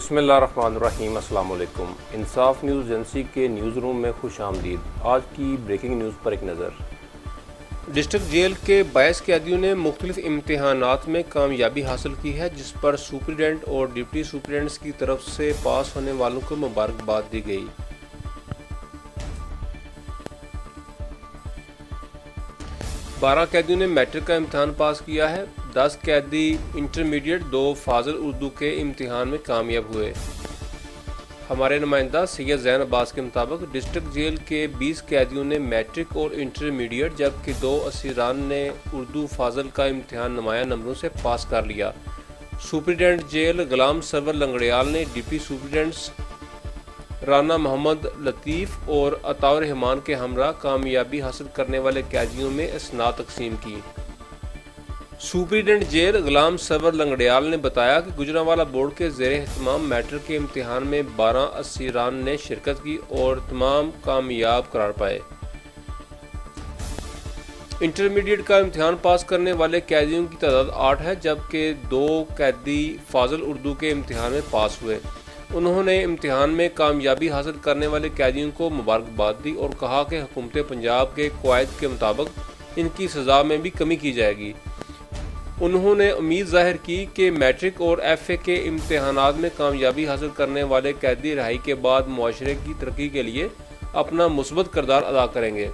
बिस्मिल्लाहिर्रहमानिर्रहीम। अस्सलाम वालेकुम। इंसाफ न्यूज़ एजेंसी के न्यूज़ रूम में खुश आमदीद। आज की ब्रेकिंग न्यूज़ पर एक नज़र। डिस्ट्रिक्ट जेल के 22 कैदियों ने मुख्तलिफ इम्तिहानात में कामयाबी हासिल की है, जिस पर सुपरिटेंडेंट और डिप्टी सुपरिटेंडेंट्स की तरफ से पास होने वालों को मुबारकबाद दी गई। 12 कैदियों ने मैट्रिक का इम्तिहान पास किया है। 10 कैदी इंटरमीडिएट 2 फाजिल उर्दू के इम्तिहान में कामयाब हुए। हमारे नुमाइंदा सैयद ज़ैन अब्बास के मुताबिक डिस्ट्रिक्ट जेल के 20 कैदियों ने मैट्रिक और इंटरमीडिएट, जबकि 2 असीरान ने उर्दू फाजिल का इम्तिहान नुमाया नंबरों से पास कर लिया। सुपरिटेंडेंट जेल गुलाम सरवर लंगड़ियाल ने डिप्टी सुपरिटेंडेंट्स राना मोहम्मद लतीफ़ और अताउर रहमान के हमरा कामयाबी हासिल करने वाले कैदियों में इसनाद तकसीम की। सुपरिटेंडेंट जेल गुलाम सरवर लंगड़ियाल ने बताया कि गुजरांवाला बोर्ड के ज़ेरे एहतमाम मैट्रिक के इम्तिहान में 12 असीरान ने शिरकत की और तमाम कामयाब करार पाए। इंटरमीडिएट का इम्तिहान पास करने वाले कैदियों की तादाद 8 है, जबकि 2 कैदी फाजिल उर्दू के इम्तिहान में पास हुए। उन्होंने इम्तिहान में कामयाबी हासिल करने वाले कैदियों को मुबारकबाद दी और कहा कि हुकूमत पंजाब के क़वायद के मुताबिक इनकी सज़ा में भी कमी की जाएगी। उन्होंने उम्मीद जाहिर की कि मैट्रिक और FA के इम्तिहानात में कामयाबी हासिल करने वाले कैदी रिहाई के बाद मुआशरे की तरक्की के लिए अपना मुस्बत किरदार अदा करेंगे।